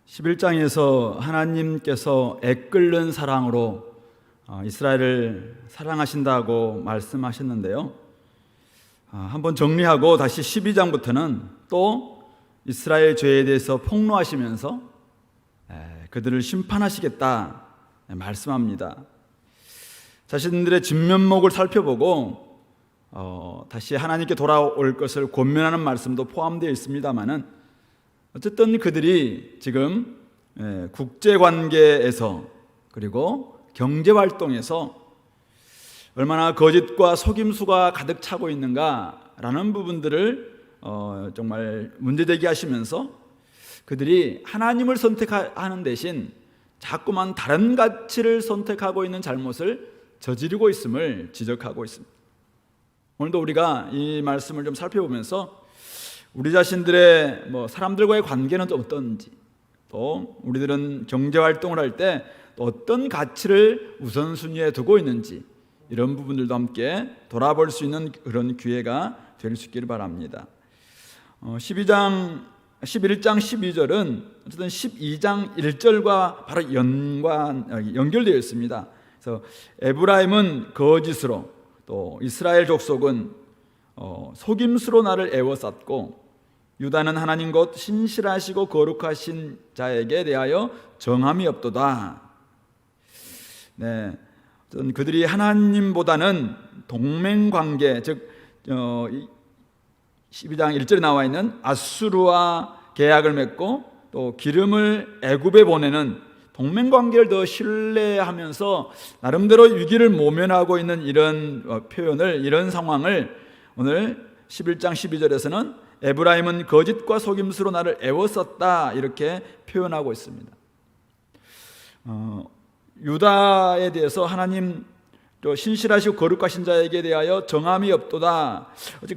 11장에서 하나님께서 애끓는 사랑으로 이스라엘을 사랑하신다고 말씀하셨는데요. 한번 정리하고 다시 12장부터는 또 이스라엘 죄에 대해서 폭로하시면서 그들을 심판하시겠다 말씀합니다. 자신들의 진면목을 살펴보고 다시 하나님께 돌아올 것을 권면하는 말씀도 포함되어 있습니다만은 어쨌든 그들이 지금 국제관계에서 그리고 경제활동에서 얼마나 거짓과 속임수가 가득 차고 있는가라는 부분들을 정말 문제제기하시면서 그들이 하나님을 선택하는 대신 자꾸만 다른 가치를 선택하고 있는 잘못을 저지르고 있음을 지적하고 있습니다. 오늘도 우리가 이 말씀을 좀 살펴보면서 우리 자신들의 사람들과의 관계는 또 어떤지, 또 우리들은 경제활동을 할 때 또 어떤 가치를 우선순위에 두고 있는지 이런 부분들도 함께 돌아볼 수 있는 그런 기회가 될 수 있기를 바랍니다. 11장 12절은 어쨌든 12장 1절과 바로 연결되어 있습니다. 그래서 에브라임은 거짓으로, 또 이스라엘 족속은 속임수로 나를 애워쌌고, 유다는 하나님 곧 신실하시고 거룩하신 자에게 대하여 정함이 없도다. 그들이 하나님보다는 동맹관계, 즉 12장 1절에 나와 있는 아수르와 계약을 맺고 또 기름을 애굽에 보내는 동맹관계를 더 신뢰하면서 나름대로 위기를 모면하고 있는 이런 표현을, 이런 상황을 오늘 11장 12절에서는 에브라임은 거짓과 속임수로 나를 애워쌌다 이렇게 표현하고 있습니다. 유다에 대해서 하나님 또 신실하시고 거룩하신 자에게 대하여 정함이 없도다.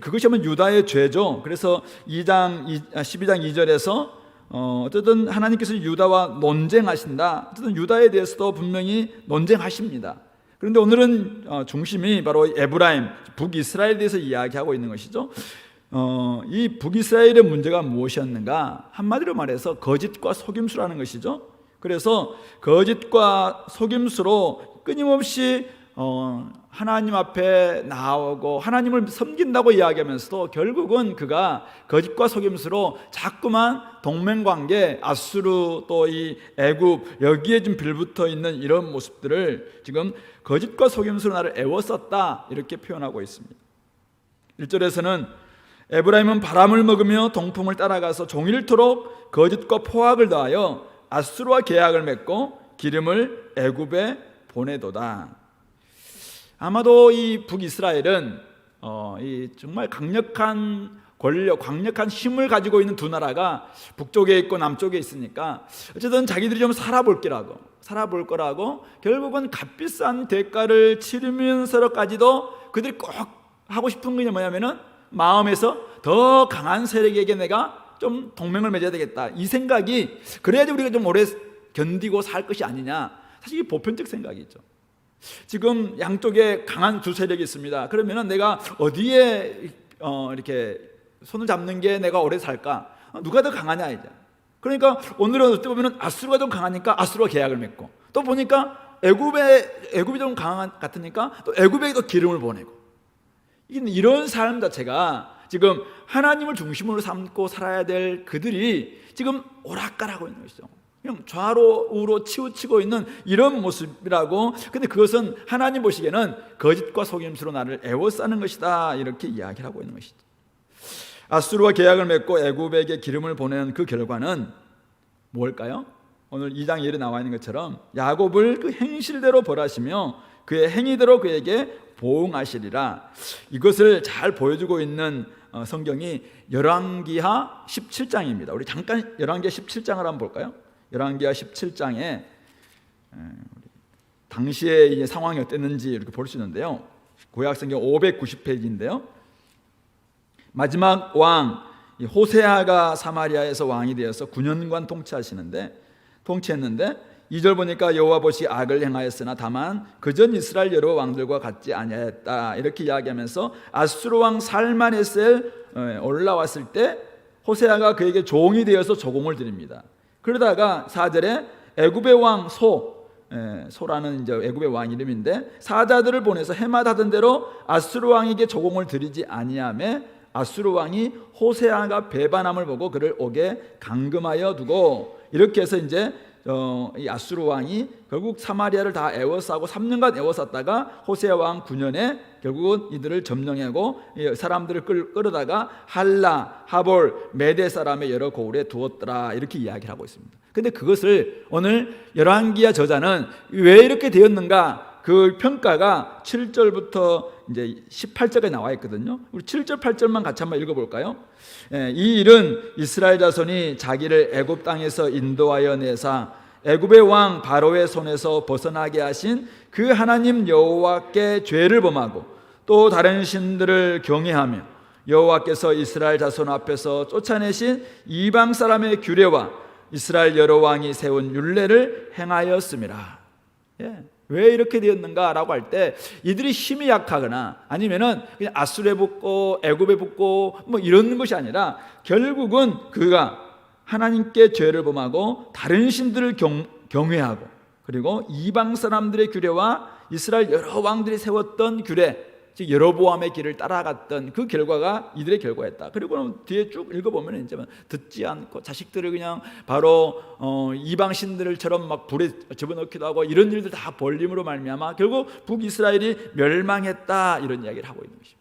그것이 유다의 죄죠. 그래서 12장 2절에서 어쨌든 하나님께서 유다와 논쟁하신다. 어쨌든 유다에 대해서도 분명히 논쟁하십니다. 그런데 오늘은 중심이 바로 에브라임, 북이스라엘에 대해서 이야기하고 있는 것이죠. 이 북이스라엘의 문제가 무엇이었는가? 한마디로 말해서 거짓과 속임수라는 것이죠. 그래서 거짓과 속임수로 끊임없이 하나님 앞에 나오고 하나님을 섬긴다고 이야기하면서도 결국은 그가 거짓과 속임수로 자꾸만 동맹관계, 아수르 또 이 애굽 여기에 좀 빌붙어 있는 이런 모습들을 지금 거짓과 속임수로 나를 애워쌌다 이렇게 표현하고 있습니다. 1절에서는 에브라임은 바람을 먹으며 동풍을 따라가서 종일토록 거짓과 포악을 더하여 아수르와 계약을 맺고 기름을 애굽에 보내도다. 아마도 이 북이스라엘은 이 정말 강력한 권력, 강력한 힘을 가지고 있는 두 나라가 북쪽에 있고 남쪽에 있으니까 어쨌든 자기들이 좀 살아볼 거라고 결국은 값비싼 대가를 치르면서까지도 그들이 꼭 하고 싶은 게 뭐냐면은 마음에서 더 강한 세력에게 내가 좀 동맹을 맺어야 되겠다, 이 생각이, 그래야지 우리가 좀 오래 견디고 살 것이 아니냐. 사실 이게 보편적 생각이죠. 지금 양쪽에 강한 두 세력이 있습니다. 그러면은 내가 어디에 이렇게 손을 잡는 게 내가 오래 살까? 누가 더 강하냐 이제. 그러니까 오늘은 어떻게 보면은 아수르가 좀 강하니까 아수르와 계약을 맺고, 또 보니까 애굽이 좀 강한 것 같으니까 또 애굽에 더 기름을 보내고, 이런 삶 자체가 지금 하나님을 중심으로 삼고 살아야 될 그들이 지금 오락가락하고 있는 것이죠. 그냥 좌로 우로 치우치고 있는 이런 모습이라고. 근데 그것은 하나님 보시기에는 거짓과 속임수로 나를 애워싸는 것이다 이렇게 이야기를 하고 있는 것이죠. 아수르와 계약을 맺고 애굽에게 기름을 보내는 그 결과는 뭘까요? 오늘 2장 1에 나와 있는 것처럼 야곱을 그 행실대로 벌하시며 그의 행위대로 그에게 보응하시리라. 이것을 잘 보여주고 있는 성경이 열왕기하 17장입니다. 우리 잠깐 열왕기하 17장을 한번 볼까요? 열왕기하 17장에 당시의 상황이 어땠는지 이렇게 볼 수 있는데요. 구약성경 590페이지인데요. 마지막 왕 호세아가 사마리아에서 왕이 되어서 9년간 통치했는데 2절 보니까 여호와 보시 악을 행하였으나 다만 그전 이스라엘 여러 왕들과 같지 아니하였다 이렇게 이야기하면서 아수르 왕 살만에셀 올라왔을 때 호세아가 그에게 종이 되어서 조공을 드립니다. 그러다가 4절에 애굽의 왕 소라는 이제 애굽의 왕 이름인데, 사자들을 보내서 해마다 하던 대로 아수르 왕에게 조공을 드리지 아니하매 아수르 왕이 호세아가 배반함을 보고 그를 옥에 감금하여 두고, 이렇게 해서 이제 이 아수르 왕이 결국 사마리아를 다 에워싸고 3년간 에워쌌다가 호세아 왕 9년에 결국은 이들을 점령하고 사람들을 끌어다가 할라, 하볼, 메대 사람의 여러 고을에 두었더라, 이렇게 이야기를 하고 있습니다. 근데 그것을 오늘 열왕기야 저자는 왜 이렇게 되었는가, 그 평가가 7절부터 이제 18절에 나와 있거든요. 우리 7절 8절만 같이 한번 읽어볼까요? 이 일은 이스라엘 자손이 자기를 애굽 땅에서 인도하여 내사 애굽의 왕 바로의 손에서 벗어나게 하신 그 하나님 여호와께 죄를 범하고 또 다른 신들을 경외하며 여호와께서 이스라엘 자손 앞에서 쫓아내신 이방 사람의 규례와 이스라엘 여러 왕이 세운 율례를 행하였음이라. 왜 이렇게 되었는가라고 할 때, 이들이 힘이 약하거나 아니면은 그냥 아수르에 붙고 애굽에 붙고 뭐 이런 것이 아니라 결국은 그가 하나님께 죄를 범하고 다른 신들을 경외하고 그리고 이방 사람들의 규례와 이스라엘 여러 왕들이 세웠던 규례, 즉 여로보암의 길을 따라갔던 그 결과가 이들의 결과였다. 그리고 뒤에 쭉 읽어보면 이제 듣지 않고 자식들을 그냥 바로 이방 신들처럼 막 불에 집어넣기도 하고 이런 일들 다 벌림으로 말미암아 결국 북이스라엘이 멸망했다, 이런 이야기를 하고 있는 것입니다.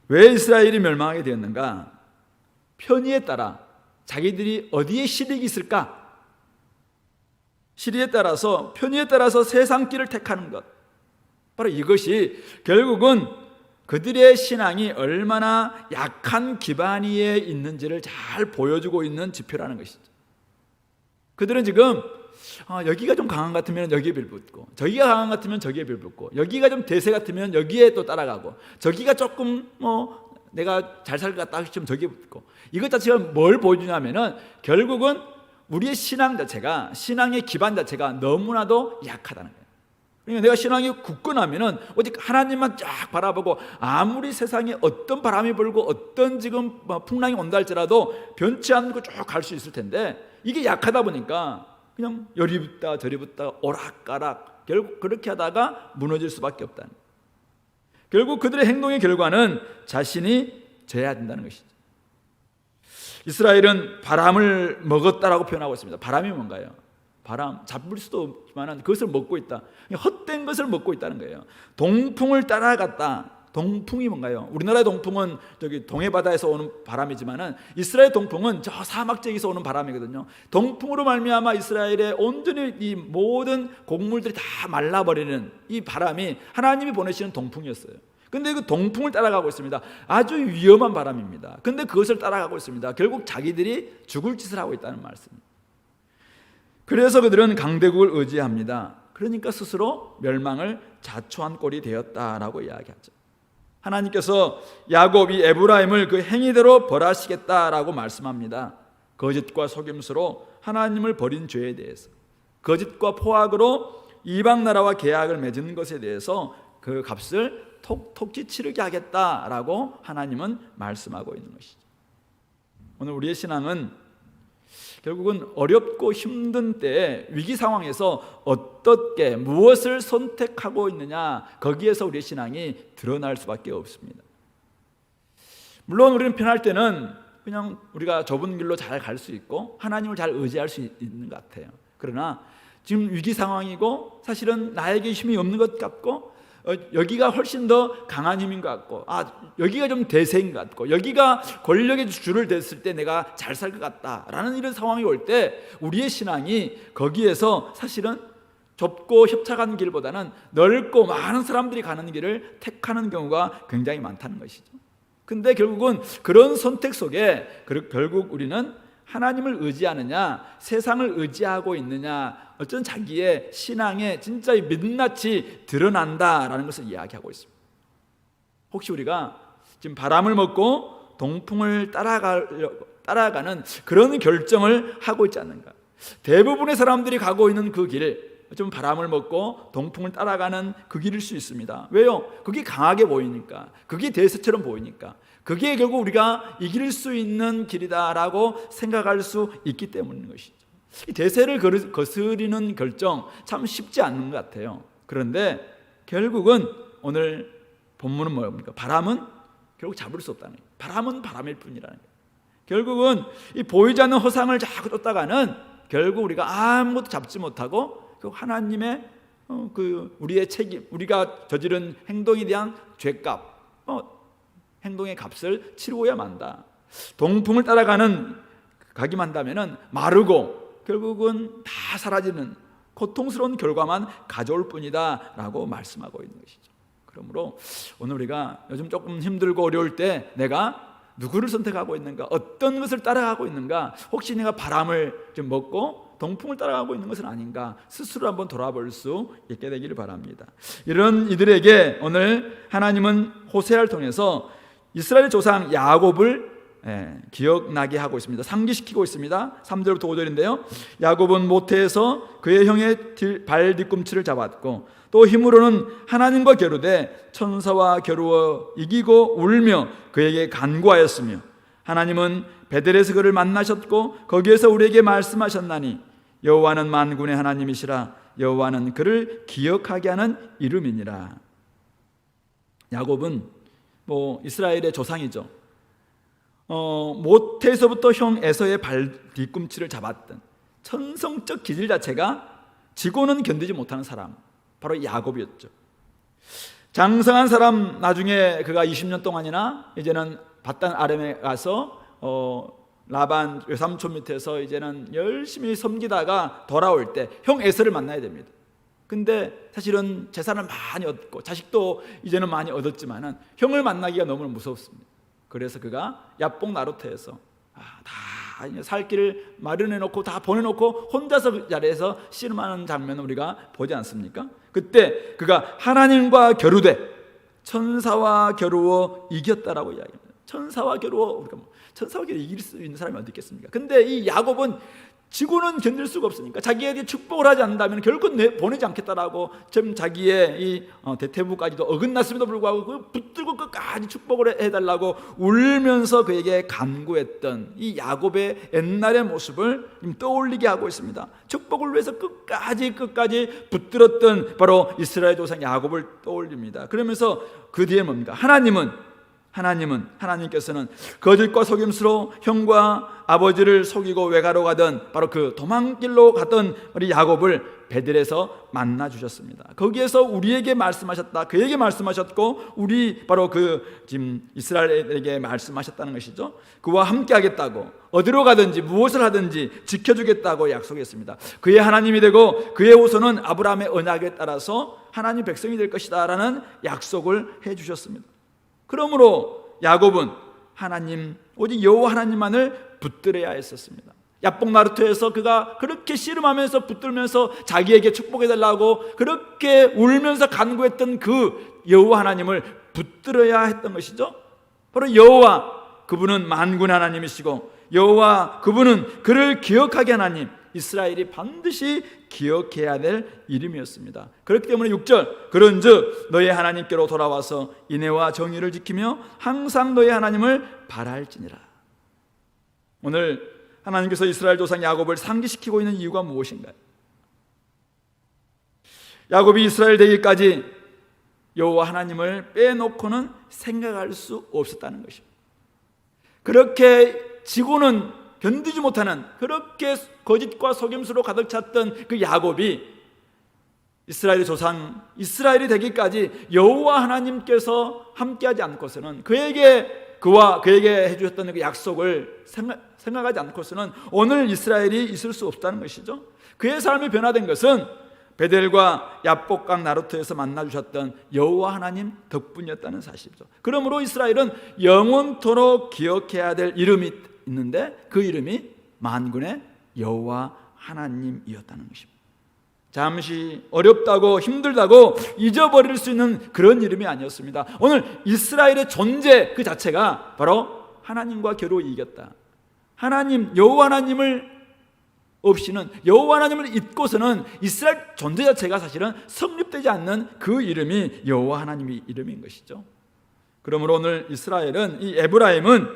왜 이스라엘이 멸망하게 되었는가? 편의에 따라 자기들이 어디에 실익이 있을까? 편의에 따라서 세상 길을 택하는 것, 바로 이것이 결국은 그들의 신앙이 얼마나 약한 기반 위에 있는지를 잘 보여주고 있는 지표라는 것이죠. 그들은 지금 여기가 좀 강한 것 같으면 여기에 빌붙고, 저기가 강한 것 같으면 저기에 빌붙고, 여기가 좀 대세 같으면 여기에 또 따라가고, 저기가 조금 내가 잘 살 것 같다 싶으면 저기에 붙고, 이것 자체가 뭘 보여주냐면은 결국은 우리의 신앙 자체가, 신앙의 기반 자체가 너무나도 약하다는 거예요. 그러니까 내가 신앙이 굳건하면은 오직 하나님만 쫙 바라보고 아무리 세상에 어떤 바람이 불고 어떤 지금 풍랑이 온다 할지라도 변치 않고 쭉 갈 수 있을 텐데, 이게 약하다 보니까 그냥 여리 붙다 저리 붙다 오락가락 결국 그렇게 하다가 무너질 수밖에 없다는 거예요. 결국 그들의 행동의 결과는 자신이 져야 된다는 것이죠. 이스라엘은 바람을 먹었다라고 표현하고 있습니다. 바람이 뭔가요? 바람, 잡을 수도 없지만 그것을 먹고 있다. 헛된 것을 먹고 있다는 거예요. 동풍을 따라갔다. 동풍이 뭔가요? 우리나라의 동풍은 저기 동해바다에서 오는 바람이지만은 이스라엘 동풍은 저 사막 지역에서 오는 바람이거든요. 동풍으로 말미암아 이스라엘의 온전히 이 모든 곡물들이 다 말라버리는 이 바람이 하나님이 보내시는 동풍이었어요. 근데 그 동풍을 따라가고 있습니다. 아주 위험한 바람입니다. 근데 그것을 따라가고 있습니다. 결국 자기들이 죽을 짓을 하고 있다는 말씀입니다. 그래서 그들은 강대국을 의지합니다. 그러니까 스스로 멸망을 자초한 꼴이 되었다라고 이야기하죠. 하나님께서 야곱이 에브라임을 그 행위대로 벌하시겠다라고 말씀합니다. 거짓과 속임수로 하나님을 버린 죄에 대해서, 거짓과 포악으로 이방 나라와 계약을 맺은 것에 대해서 그 값을 톡톡히 치르게 하겠다라고 하나님은 말씀하고 있는 것이죠. 오늘 우리의 신앙은 결국은 어렵고 힘든 때에 위기 상황에서 어떻게 무엇을 선택하고 있느냐, 거기에서 우리의 신앙이 드러날 수밖에 없습니다. 물론 우리는 편할 때는 그냥 우리가 좁은 길로 잘 갈 수 있고 하나님을 잘 의지할 수 있는 것 같아요. 그러나 지금 위기 상황이고 사실은 나에게 힘이 없는 것 같고 여기가 훨씬 더 강한 힘인 것 같고, 여기가 좀 대세인 것 같고, 여기가 권력의 줄을 댔을 때 내가 잘 살 것 같다라는 이런 상황이 올 때 우리의 신앙이 거기에서 사실은 좁고 협착한 길보다는 넓고 많은 사람들이 가는 길을 택하는 경우가 굉장히 많다는 것이죠. 근데 결국은 그런 선택 속에 결국 우리는 하나님을 의지하느냐 세상을 의지하고 있느냐, 어떤 자기의 신앙에 진짜 민낯이 드러난다라는 것을 이야기하고 있습니다. 혹시 우리가 지금 바람을 먹고 동풍을 따라가는 그런 결정을 하고 있지 않는가? 대부분의 사람들이 가고 있는 그 길, 좀 바람을 먹고 동풍을 따라가는 그 길일 수 있습니다. 왜요? 그게 강하게 보이니까, 그게 대세처럼 보이니까. 그게 결국 우리가 이길 수 있는 길이다라고 생각할 수 있기 때문인 것이죠. 이 대세를 거스리는 결정 참 쉽지 않는 것 같아요. 그런데 결국은 오늘 본문은 뭡니까? 바람은 결국 잡을 수 없다는 거예요. 바람은 바람일 뿐이라는 거예요. 결국은 이 보이지 않는 허상을 자꾸 쫓다가는 결국 우리가 아무것도 잡지 못하고 하나님의 우리의 책임, 우리가 저지른 행동에 대한 죄값, 행동의 값을 치루어야 만다. 동풍을 가기만 한다면은 마르고 결국은 다 사라지는 고통스러운 결과만 가져올 뿐이다라고 말씀하고 있는 것이죠. 그러므로 오늘 우리가 요즘 조금 힘들고 어려울 때 내가 누구를 선택하고 있는가, 어떤 것을 따라가고 있는가, 혹시 내가 바람을 좀 먹고 동풍을 따라가고 있는 것은 아닌가 스스로 한번 돌아볼 수 있게 되기를 바랍니다. 이런 이들에게 오늘 하나님은 호세아를 통해서 이스라엘 조상 야곱을 기억나게 하고 있습니다. 상기시키고 있습니다. 3절부터 5절인데요. 야곱은 모태에서 그의 형의 발 뒤꿈치를 잡았고 또 힘으로는 하나님과 겨루되 천사와 겨루어 이기고 울며 그에게 간구하였으며 하나님은 베델에서 그를 만나셨고 거기에서 우리에게 말씀하셨나니 여호와는 만군의 하나님이시라 여호와는 그를 기억하게 하는 이름이니라. 야곱은 이스라엘의 조상이죠. 모태에서부터 형 에서의 발 뒤꿈치를 잡았던 천성적 기질 자체가 지고는 견디지 못하는 사람, 바로 야곱이었죠. 장성한 사람, 나중에 그가 20년 동안이나 이제는 밧단 아람에 가서 라반 외삼촌 밑에서 이제는 열심히 섬기다가 돌아올 때 형 에서를 만나야 됩니다. 근데 사실은 재산을 많이 얻고 자식도 이제는 많이 얻었지만은 형을 만나기가 너무 무섭습니다. 그래서 그가 야복 나루터에서 다 살 길을 마련해 놓고 다 보내놓고 혼자서 그 자리에서 씨름하는 장면을 우리가 보지 않습니까? 그때 그가 하나님과 겨루되 천사와 겨루어 이겼다라고 이야기합니다. 천사와 겨루어 이길 수 있는 사람이 어디 있겠습니까? 근데 이 야곱은 지고는 견딜 수가 없으니까 자기에게 축복을 하지 않는다면 결코 보내지 않겠다라고 지금 자기의 이 대퇴부까지도 어긋났음에도 불구하고 그 붙들고 끝까지 축복을 해달라고 울면서 그에게 간구했던 이 야곱의 옛날의 모습을 떠올리게 하고 있습니다. 축복을 위해서 끝까지 붙들었던 바로 이스라엘 조상 야곱을 떠올립니다. 그러면서 그 뒤에 뭡니까? 하나님께서는 거짓과 속임수로 형과 아버지를 속이고 외가로 가던 바로 그 도망길로 갔던 우리 야곱을 베델에서 만나 주셨습니다. 거기에서 우리에게 말씀하셨다. 그에게 말씀하셨고 우리 바로 지금 이스라엘에게 말씀하셨다는 것이죠. 그와 함께 하겠다고 어디로 가든지 무엇을 하든지 지켜주겠다고 약속했습니다. 그의 하나님이 되고 그의 후손은 아브라함의 언약에 따라서 하나님 백성이 될 것이다 라는 약속을 해주셨습니다. 그러므로 야곱은 오직 여호와 하나님만을 붙들어야 했었습니다. 야복 나루터에서 그가 그렇게 씨름하면서 붙들면서 자기에게 축복해달라고 그렇게 울면서 간구했던 그 여호와 하나님을 붙들어야 했던 것이죠. 바로 여호와, 그분은 만군의 하나님이시고 여호와, 그분은 그를 기억하게 하나님, 이스라엘이 반드시 기억해야 될 이름이었습니다. 그렇기 때문에 6절 그런즉 너의 하나님께로 돌아와서 인애와 정의를 지키며 항상 너의 하나님을 바랄지니라. 오늘 하나님께서 이스라엘 조상 야곱을 상기시키고 있는 이유가 무엇인가요? 야곱이 이스라엘 되기까지 여호와 하나님을 빼놓고는 생각할 수 없었다는 것입니다. 그렇게 지고는 견디지 못하는, 그렇게 거짓과 속임수로 가득 찼던 그 야곱이 이스라엘의 조상, 이스라엘이 되기까지 여호와 하나님께서 함께하지 않고서는 그와 그에게 해주셨던 그 약속을 생각하지 않고서는 오늘 이스라엘이 있을 수 없다는 것이죠. 그의 삶이 변화된 것은 베델과 야복강 나루터에서 만나주셨던 여호와 하나님 덕분이었다는 사실이죠. 그러므로 이스라엘은 영원토록 기억해야 될 이름이 있는데 그 이름이 만군의 여호와 하나님이었다는 것입니다. 잠시 어렵다고 힘들다고 잊어버릴 수 있는 그런 이름이 아니었습니다. 오늘 이스라엘의 존재 그 자체가 바로 하나님과 겨루 이겼다. 하나님, 여호와 하나님을 없이는, 여호와 하나님을 잊고서는 이스라엘 존재 자체가 사실은 성립되지 않는 그 이름이 여호와 하나님의 이름인 것이죠. 그러므로 오늘 이스라엘은, 이 에브라임은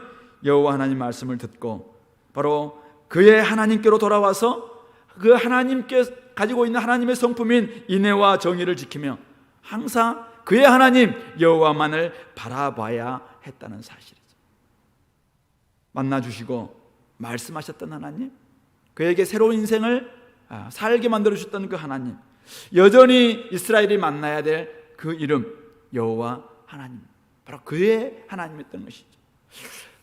여호와 하나님 말씀을 듣고 바로 그의 하나님께로 돌아와서 그 하나님께 가지고 있는 하나님의 성품인 인애와 정의를 지키며 항상 그의 하나님 여호와만을 바라봐야 했다는 사실이죠. 만나주시고 말씀하셨던 하나님, 그에게 새로운 인생을 살게 만들어주셨던 그 하나님, 여전히 이스라엘이 만나야 될 그 이름 여호와 하나님, 바로 그의 하나님이었던 것이죠.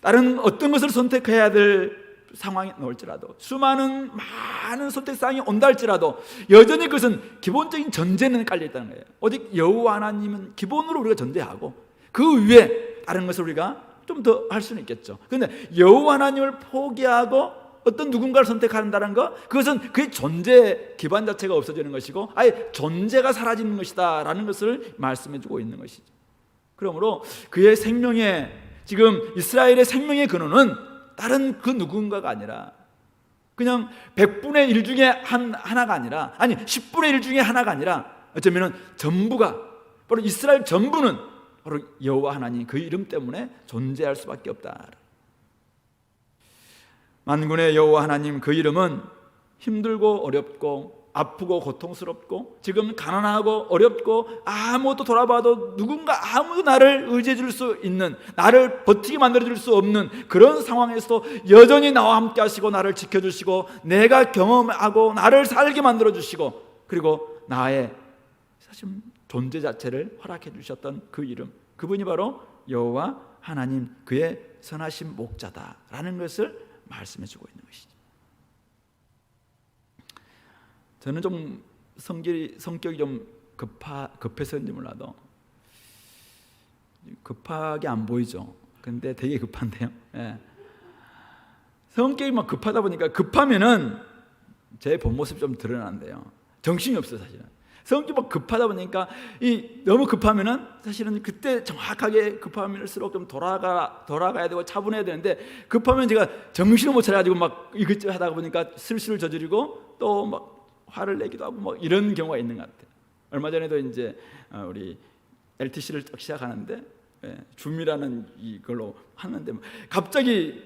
다른 어떤 것을 선택해야 될 상황이 나올지라도, 수많은 많은 선택사항이 온다 할지라도 여전히 그것은 기본적인 전제는 깔려있다는 거예요. 오직 여호와 하나님은 기본으로 우리가 전제하고 그 위에 다른 것을 우리가 좀 더 할 수는 있겠죠. 그런데 여호와 하나님을 포기하고 어떤 누군가를 선택한다는 것, 그것은 그의 존재 기반 자체가 없어지는 것이고 아예 존재가 사라지는 것이다 라는 것을 말씀해주고 있는 것이죠. 그러므로 그의 생명의, 지금 이스라엘의 생명의 근원은 다른 그 누군가가 아니라 그냥 100분의 1 중에 하나가 아니라, 아니 10분의 1 중에 하나가 아니라 어쩌면 전부가, 바로 이스라엘 전부는 바로 여호와 하나님 그 이름 때문에 존재할 수밖에 없다. 만군의 여호와 하나님 그 이름은 힘들고 어렵고 아프고 고통스럽고 지금 가난하고 어렵고 아무것도 돌아봐도 누군가 아무도 나를 의지해 줄 수 있는, 나를 버티게 만들어 줄 수 없는 그런 상황에서도 여전히 나와 함께 하시고 나를 지켜주시고 내가 경험하고 나를 살게 만들어 주시고 그리고 나의 사실 존재 자체를 허락해 주셨던 그 이름, 그분이 바로 여호와 하나님, 그의 선하신 목자다라는 것을 말씀해 주고 있는 것이죠. 저는 좀 성격이 좀 급해서인지 몰라도 급하게 안 보이죠. 근데 되게 급한데요. 예. 성격이 막 급하다 보니까 급하면은 제 본 모습이 좀 드러나는데요. 정신이 없어요, 사실은. 성격이 막 급하다 보니까 너무 급하면은 사실은 그때 정확하게 급하면일수록 좀 돌아가야 되고 차분해야 되는데 급하면 제가 정신을 못 차려가지고 막 이것저것 하다 보니까 실수를 저지르고 또 막 화를 내기도 하고 뭐 이런 경우가 있는 것 같아요. 얼마 전에도 이제 우리 LTC를 딱 시작하는데 줌이라는 이걸로 하는데 갑자기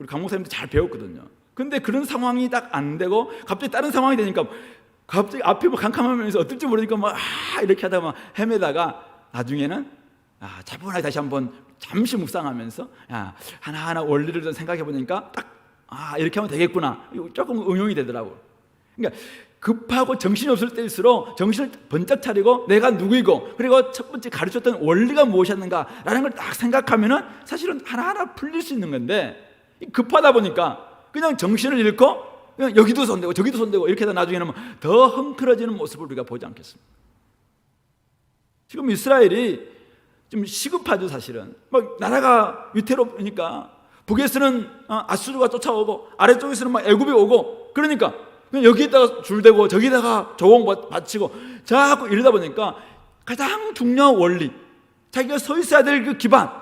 우리 강 목사님도 잘 배웠거든요. 근데 그런 상황이 딱 안 되고 갑자기 다른 상황이 되니까 갑자기 앞에 뭐 캄캄하면서 어떨지 모르니까 막 이렇게 하다가 막 헤매다가 나중에는 차분하게 다시 한번 잠시 묵상하면서 하나하나 원리를 좀 생각해 보니까 딱 이렇게 하면 되겠구나, 조금 응용이 되더라고요. 그러니까 급하고 정신이 없을 때일수록 정신을 번쩍 차리고 내가 누구이고 그리고 첫 번째 가르쳤던 원리가 무엇이었는가라는 걸 딱 생각하면은 사실은 하나하나 풀릴 수 있는 건데, 급하다 보니까 그냥 정신을 잃고 그냥 여기도 손대고 저기도 손대고 이렇게 하다 나중에는 더 헝클어지는 모습을 우리가 보지 않겠습니까? 지금 이스라엘이 좀 시급하죠. 사실은 막 나라가 위태로우니까 북에서는 아수르가 쫓아오고 아래쪽에서는 막 애굽이 오고, 그러니까 그냥 여기에다가 줄대고 저기다가 조공 바치고 자꾸 이러다 보니까 가장 중요한 원리, 자기가 서 있어야 될 그 기반,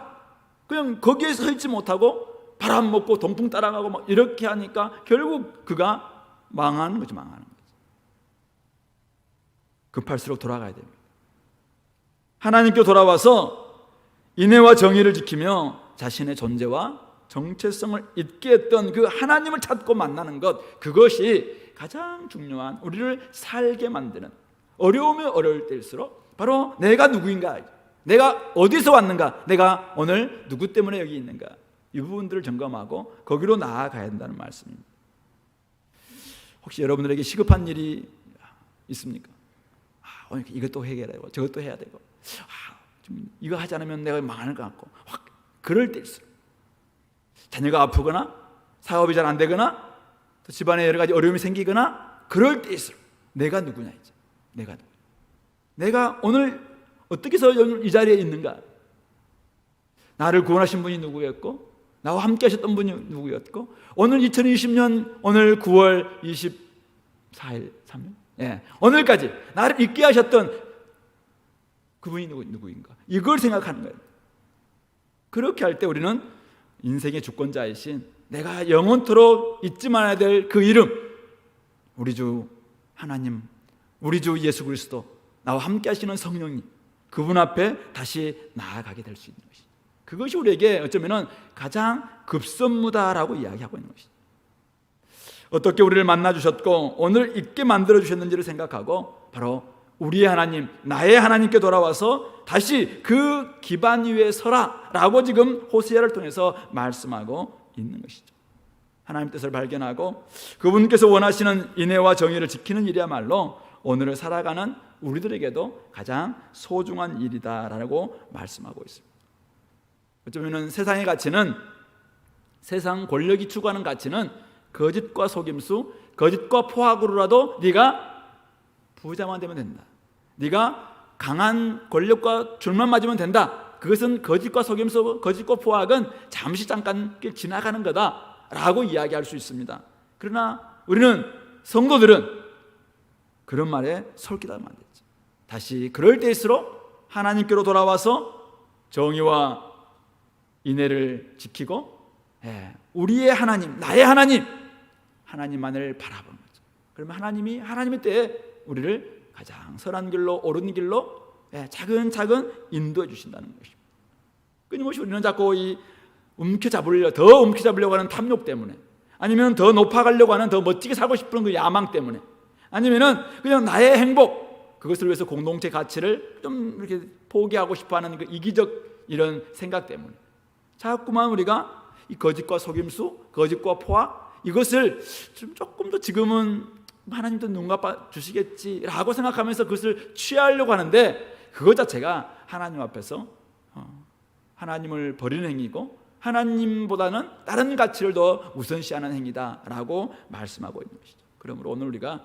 그냥 거기에 서 있지 못하고 바람 먹고 동풍 따라가고 막 이렇게 하니까 결국 그가 망하는 거죠. 급할수록 돌아가야 됩니다. 하나님께 돌아와서 인애와 정의를 지키며 자신의 존재와 정체성을 잊게 했던 그 하나님을 찾고 만나는 것, 그것이 가장 중요한, 우리를 살게 만드는, 어려우면 어려울 때일수록 바로 내가 누구인가, 내가 어디서 왔는가, 내가 오늘 누구 때문에 여기 있는가, 이 부분들을 점검하고 거기로 나아가야 한다는 말씀입니다. 혹시 여러분들에게 시급한 일이 있습니까? 오늘 이것도 해결해야 되고 저것도 해야 되고 좀 이거 하지 않으면 내가 망할 것 같고, 확 그럴 때일수록, 자녀가 아프거나 사업이 잘 안 되거나 또 집안에 여러 가지 어려움이 생기거나 그럴 때일수록 내가 누구냐, 이제 내가 오늘 어떻게 해서 이 자리에 있는가, 나를 구원하신 분이 누구였고 나와 함께 하셨던 분이 누구였고 오늘 2020년 오늘 9월 24일 3일 오늘까지 나를 있게 하셨던 그분이 누구인가, 이걸 생각하는 거예요. 그렇게 할 때 우리는 인생의 주권자이신, 내가 영원토록 잊지 말아야 될 그 이름, 우리 주 하나님, 우리 주 예수 그리스도, 나와 함께 하시는 성령님, 그분 앞에 다시 나아가게 될 수 있는 것이죠. 그것이 우리에게 어쩌면 가장 급선무다라고 이야기하고 있는 것이죠. 어떻게 우리를 만나주셨고 오늘 있게 만들어주셨는지를 생각하고 바로 우리의 하나님, 나의 하나님께 돌아와서 다시 그 기반 위에 서라 라고 지금 호세아를 통해서 말씀하고 있는 것이죠. 하나님 뜻을 발견하고 그분께서 원하시는 인애와 정의를 지키는 일이야말로 오늘을 살아가는 우리들에게도 가장 소중한 일이다라고 말씀하고 있습니다. 어쩌면 세상의 가치는, 세상 권력이 추구하는 가치는 거짓과 속임수, 거짓과 포악으로라도 네가 부자만 되면 된다, 네가 강한 권력과 줄만 맞으면 된다, 그것은 거짓과 속임수, 거짓과 포악은 잠시 잠깐 지나가는 거다라고 이야기할 수 있습니다. 그러나 우리는, 성도들은 그런 말에 솔깃하면 안 되죠. 다시 그럴 때일수록 하나님께로 돌아와서 정의와 인애를 지키고 우리의 하나님, 나의 하나님, 하나님만을 바라보는 거죠. 그러면 하나님이 하나님의 때에 우리를 가장 선한 길로, 옳은 길로 차근차근 인도해 주신다는 것입니다. 끊임없이 우리는 자꾸 더 움켜잡으려고 하는 탐욕 때문에, 아니면 더 높아가려고 하는, 더 멋지게 살고 싶은 그 야망 때문에, 아니면은 그냥 나의 행복, 그것을 위해서 공동체 가치를 좀 이렇게 포기하고 싶어하는 그 이기적 이런 생각 때문에 자꾸만 우리가 이 거짓과 속임수, 거짓과 포악, 이것을 좀 조금 더 지금은 하나님도 눈 감아 주시겠지라고 생각하면서 그것을 취하려고 하는데, 그것 자체가 하나님 앞에서 하나님을 버리는 행위고 하나님보다는 다른 가치를 더 우선시하는 행위다라고 말씀하고 있는 것이죠. 그러므로 오늘 우리가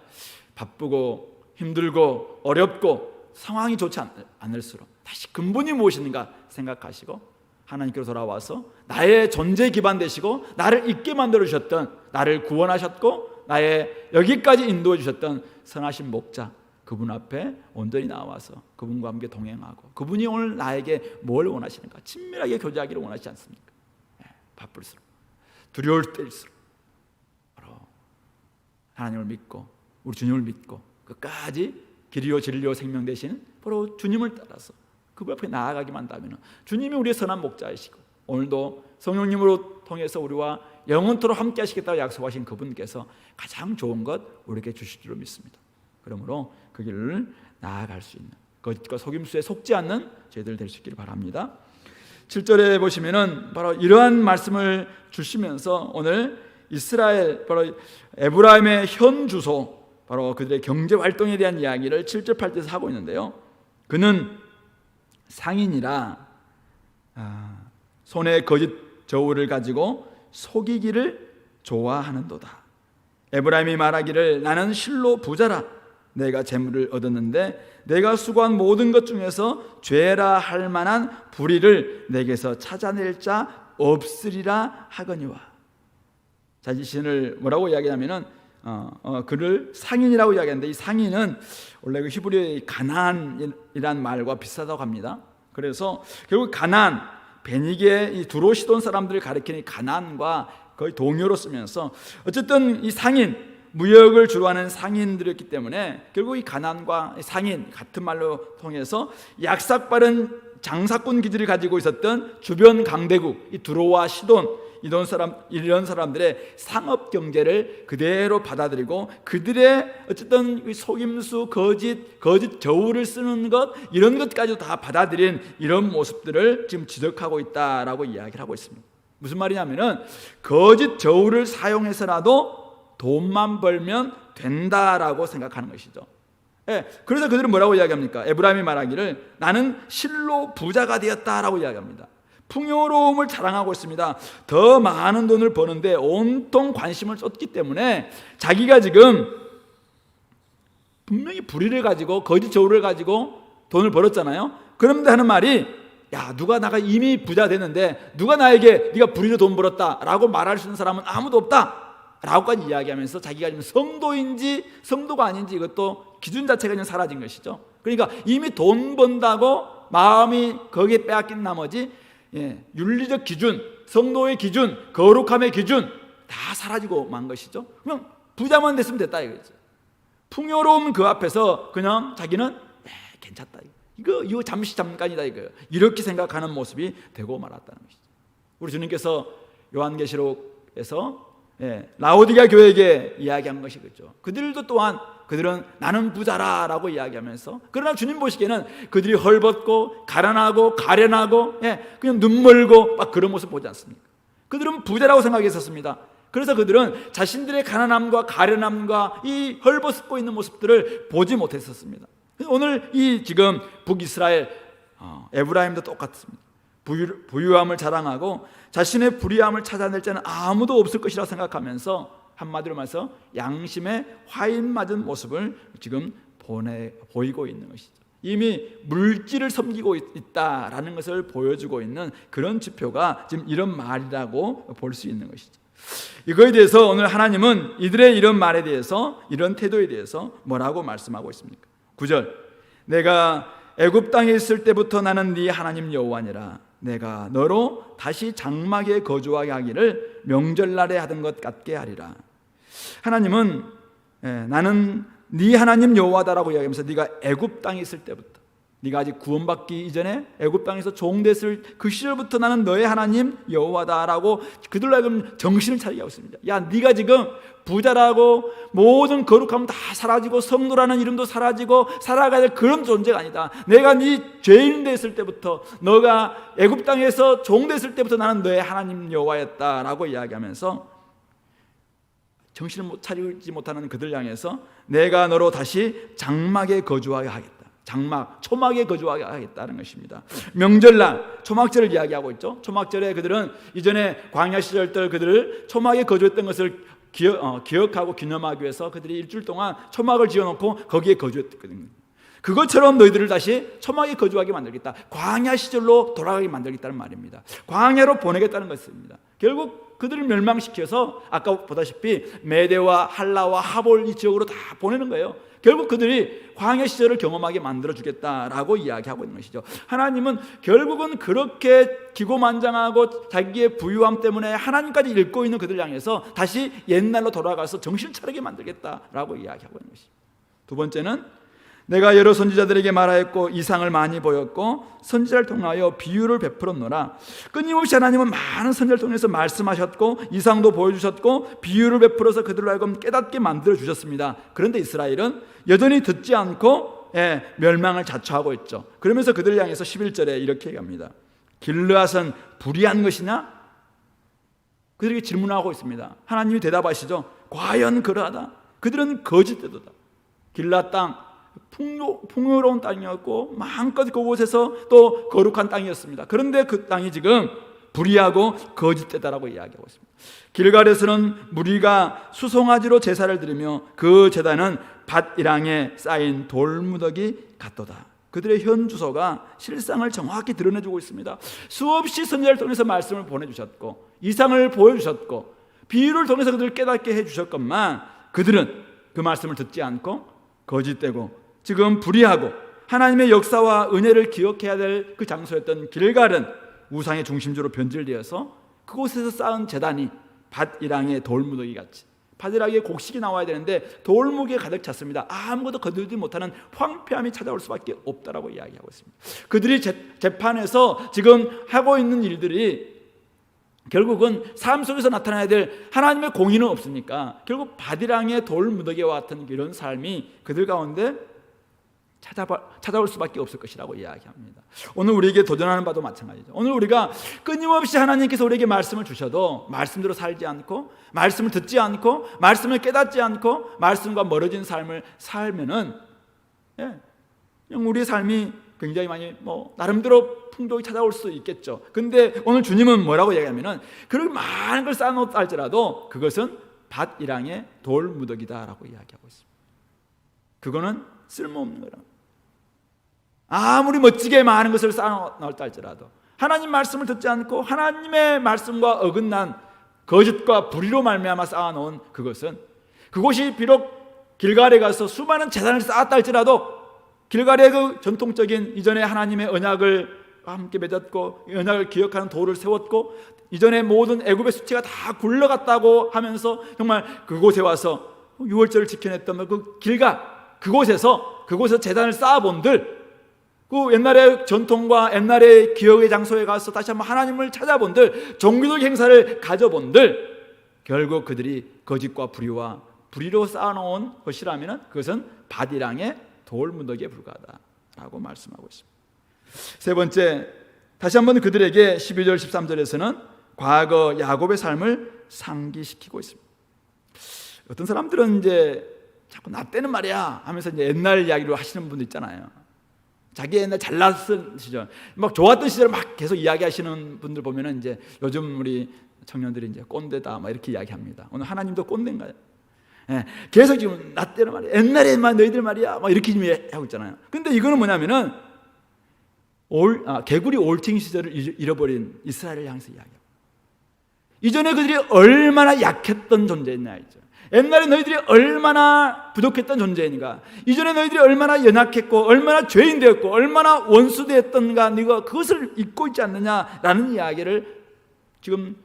바쁘고 힘들고 어렵고 상황이 좋지 않을수록 다시 근본이 무엇인가 생각하시고 하나님께로 돌아와서 나의 존재 기반 되시고 나를 있게 만들어 주셨던, 나를 구원하셨고 나의 여기까지 인도해 주셨던 선하신 목자, 그분 앞에 온전히 나와서 그분과 함께 동행하고 그분이 오늘 나에게 뭘 원하시는가 친밀하게 교제하기를 원하시지 않습니까? 바쁠수록, 두려울 때일수록 바로 하나님을 믿고 우리 주님을 믿고 끝까지 길이요 진리요 생명 되신 바로 주님을 따라서 그분 앞에 나아가기만 한다면 주님이 우리의 선한 목자이시고 오늘도 성령님으로 통해서 우리와 영원토록 함께 하시겠다고 약속하신 그분께서 가장 좋은 것 우리에게 주실 줄로 믿습니다. 그러므로 그 길을 나아갈 수 있는, 거짓과 속임수에 속지 않는 저희들 될 수 있기를 바랍니다. 7절에 보시면은 바로 이러한 말씀을 주시면서 오늘 이스라엘, 바로 에브라임의 현 주소, 바로 그들의 경제 활동에 대한 이야기를 7절 8절에서 하고 있는데요. 그는 상인이라 손에 거짓 저울을 가지고 속이기를 좋아하는도다. 에브라임이 말하기를 나는 실로 부자라, 내가 재물을 얻었는데 내가 수고한 모든 것 중에서 죄라 할 만한 불의를 내게서 찾아낼 자 없으리라 하거니와. 자신을 뭐라고 이야기하냐면은 그를 상인이라고 이야기하는데, 이 상인은 원래 그 히브리어의 가나안이란 말과 비슷하다고 합니다. 그래서 결국 가나안, 베니게 이 두로 시돈 사람들을 가리키는 가나안과 거의 동요로 쓰면서 어쨌든 이 상인, 무역을 주로 하는 상인들이었기 때문에 결국 이 가나안과 상인 같은 말로 통해서 약삭 빠른 장사꾼 기질을 가지고 있었던 주변 강대국 이 두로와 시돈 이런 사람들의 상업 경제를 그대로 받아들이고 그들의 어쨌든 속임수, 거짓 저울을 쓰는 것, 이런 것까지도 다 받아들인 이런 모습들을 지금 지적하고 있다라고 이야기를 하고 있습니다. 무슨 말이냐면은 거짓 저울을 사용해서라도 돈만 벌면 된다라고 생각하는 것이죠. 그래서 그들은 뭐라고 이야기합니까? 에브라임이 말하기를 나는 실로 부자가 되었다라고 이야기합니다. 풍요로움을 자랑하고 있습니다. 더 많은 돈을 버는데 온통 관심을 쏟기 때문에 자기가 지금 분명히 불의를 가지고 거짓 저울을 가지고 돈을 벌었잖아요. 그런데 하는 말이, 야, 누가 나가 이미 부자 됐는데 누가 나에게 네가 불의로 돈 벌었다라고 말할 수 있는 사람은 아무도 없다 라고까지 이야기하면서 자기가 지금 성도인지 성도가 아닌지 이것도 기준 자체가 그냥 사라진 것이죠. 그러니까 이미 돈 번다고 마음이 거기에 빼앗긴 나머지 윤리적 기준, 성도의 기준, 거룩함의 기준 다 사라지고 만 것이죠. 그냥 부자만 됐으면 됐다 이거죠. 풍요로움 그 앞에서 그냥 자기는 괜찮다, 이거 잠시 잠깐이다 이거예요. 이렇게 생각하는 모습이 되고 말았다는 것이죠. 우리 주님께서 요한계시록에서 라오디게아 교회에게 이야기한 것이 그렇죠. 그들도 또한 그들은 나는 부자라라고 이야기하면서, 그러나 주님 보시기에는 그들이 헐벗고 가난하고 가련하고 그냥 눈멀고 막 그런 모습 보지 않습니까? 그들은 부자라고 생각했었습니다. 그래서 그들은 자신들의 가난함과 가련함과 이 헐벗고 있는 모습들을 보지 못했었습니다. 오늘 이 지금 북이스라엘 에브라임도 똑같습니다. 부유함을 자랑하고 자신의 불의함을 찾아낼 자는 아무도 없을 것이라 생각하면서 한마디로 말해서 양심에 화인 맞은 모습을 지금 보이고 있는 것이죠. 이미 물질을 섬기고 있다라는 것을 보여주고 있는 그런 지표가 지금 이런 말이라고 볼 수 있는 것이죠. 이거에 대해서 오늘 하나님은 이들의 이런 말에 대해서, 이런 태도에 대해서 뭐라고 말씀하고 있습니까? 9절, 내가 애굽 땅에 있을 때부터 나는 네 하나님 여호와니라. 내가 너로 다시 장막에 거주하게 하기를 명절날에 하던 것 같게 하리라. 하나님은 나는 네 하나님 여호와다라고 이야기하면서 네가 애굽 땅에 있을 때부터, 네가 아직 구원받기 이전에 애굽 땅에서 종됐을 그 시절부터 나는 너의 하나님 여호와다라고 그들로 하여금 정신을 차리게 하고 있습니다. 야, 네가 지금 부자라고 모든 거룩함 다 사라지고 성도라는 이름도 사라지고 살아가야 될 그런 존재가 아니다. 내가 네 죄인 됐을 때부터, 너가 애굽 땅에서 종됐을 때부터 나는 너의 하나님 여호와였다라고 이야기하면서 정신을 차리지 못하는 그들 향해서 내가 너로 다시 장막에 거주하게 하겠다. 장막, 초막에 거주하게 하겠다는 것입니다. 명절날, 초막절을 이야기하고 있죠. 초막절에 그들은 이전에 광야 시절 때 그들을 초막에 거주했던 것을 기억하고 기념하기 위해서 그들이 일주일 동안 초막을 지어놓고 거기에 거주했거든요. 그것처럼 너희들을 다시 초막에 거주하게 만들겠다. 광야 시절로 돌아가게 만들겠다는 말입니다. 광야로 보내겠다는 것입니다. 결국 그들을 멸망시켜서 아까 보다시피 메대와 할라와 하볼 이 지역으로 다 보내는 거예요. 결국 그들이 광야 시절을 경험하게 만들어주겠다라고 이야기하고 있는 것이죠. 하나님은 결국은 그렇게 기고만장하고 자기의 부유함 때문에 하나님까지 잃고 있는 그들 향해서 다시 옛날로 돌아가서 정신을 차리게 만들겠다라고 이야기하고 있는 것이죠. 두 번째는 내가 여러 선지자들에게 말하였고 이상을 많이 보였고 선지자를 통하여 비유를 베풀었노라. 끊임없이 하나님은 많은 선지자를 통해서 말씀하셨고 이상도 보여주셨고 비유를 베풀어서 그들로 하여금 깨닫게 만들어 주셨습니다. 그런데 이스라엘은 여전히 듣지 않고 멸망을 자초하고 있죠. 그러면서 그들을 향해서 11절에 이렇게 얘기합니다. 길르앗은 불의한 것이냐? 그들에게 질문하고 있습니다. 하나님이 대답하시죠. 과연 그러하다. 그들은 거짓되도다. 길르앗 땅 풍요로운 땅이었고 마음껏 그곳에서 또 거룩한 땅이었습니다. 그런데 그 땅이 지금 불의하고 거짓되다라고 이야기하고 있습니다. 길갈에서는 무리가 수송아지로 제사를 드리며 그 제단은 밭이랑에 쌓인 돌무더기 같도다. 그들의 현 주소가 실상을 정확히 드러내주고 있습니다. 수없이 선지자를 통해서 말씀을 보내주셨고 이상을 보여주셨고 비유를 통해서 그들을 깨닫게 해주셨건만 그들은 그 말씀을 듣지 않고 거짓되고 지금 불의하고 하나님의 역사와 은혜를 기억해야 될 그 장소였던 길갈은 우상의 중심지로 변질되어서 그곳에서 쌓은 제단이 밭이랑의 돌무더기 같이, 밭이랑에 곡식이 나와야 되는데 돌무기에 가득 찼습니다. 아무것도 거두지 못하는 황폐함이 찾아올 수밖에 없다라고 이야기하고 있습니다. 그들이 재판에서 지금 하고 있는 일들이 결국은 삶 속에서 나타나야 될 하나님의 공의는 없으니까 결국 밭이랑의 돌무더기와 같은 이런 삶이 그들 가운데 찾아올 수밖에 없을 것이라고 이야기합니다. 오늘 우리에게 도전하는 바도 마찬가지죠. 오늘 우리가 끊임없이 하나님께서 우리에게 말씀을 주셔도 말씀대로 살지 않고 말씀을 듣지 않고 말씀을 깨닫지 않고 말씀과 멀어진 삶을 살면은 우리의 삶이 굉장히 많이 나름대로 풍족이 찾아올 수도 있겠죠. 근데 오늘 주님은 뭐라고 이야기하면은 그렇게 많은 걸 쌓아놓았다 할지라도 그것은 밭이랑의 돌무더기다라고 이야기하고 있습니다. 그거는 쓸모없는 거라. 아무리 멋지게 많은 것을 쌓아놓았다 할지라도 하나님 말씀을 듣지 않고 하나님의 말씀과 어긋난 거짓과 불의로 말미암아 쌓아놓은 그것이 비록 길갈에 가서 수많은 재산을 쌓았다 할지라도 길갈의 그 전통적인 이전에 하나님의 언약을 함께 맺었고 언약을 기억하는 도를 세웠고 이전에 모든 애굽의 수치가 다 굴러갔다고 하면서 정말 그곳에 와서 유월절을 지켜냈던 그 길갈 그곳에서 재단을 쌓아본들 그 옛날의 전통과 옛날의 기억의 장소에 가서 다시 한번 하나님을 찾아본들, 종교적 행사를 가져본들, 결국 그들이 거짓과 불의로 쌓아놓은 것이라면 그것은 밭이랑의 돌무더기에 불과하다라고 말씀하고 있습니다. 세 번째, 다시 한번 그들에게 12절 13절에서는 과거 야곱의 삶을 상기시키고 있습니다. 어떤 사람들은 이제 자꾸 나 때는 말이야 하면서 이제 옛날 이야기를 하시는 분도 있잖아요. 자기 옛날 잘났던 시절, 막 좋았던 시절 막 계속 이야기하시는 분들 보면은 이제 요즘 우리 청년들이 이제 꼰대다 막 이렇게 이야기합니다. 오늘 하나님도 꼰대인가요? 예, 계속 지금 나 때는 말이야, 옛날에만 너희들 말이야 막 이렇게 지금 하고 있잖아요. 근데 이거는 뭐냐면은 개구리 올챙이 시절을 잃어버린 이스라엘을 향해서 이야기합니다. 이전에 그들이 얼마나 약했던 존재였냐 이죠. 옛날에 너희들이 얼마나 부족했던 존재인가, 이전에 너희들이 얼마나 연약했고 얼마나 죄인 되었고 얼마나 원수 되었던가, 네가 그것을 잊고 있지 않느냐라는 이야기를 지금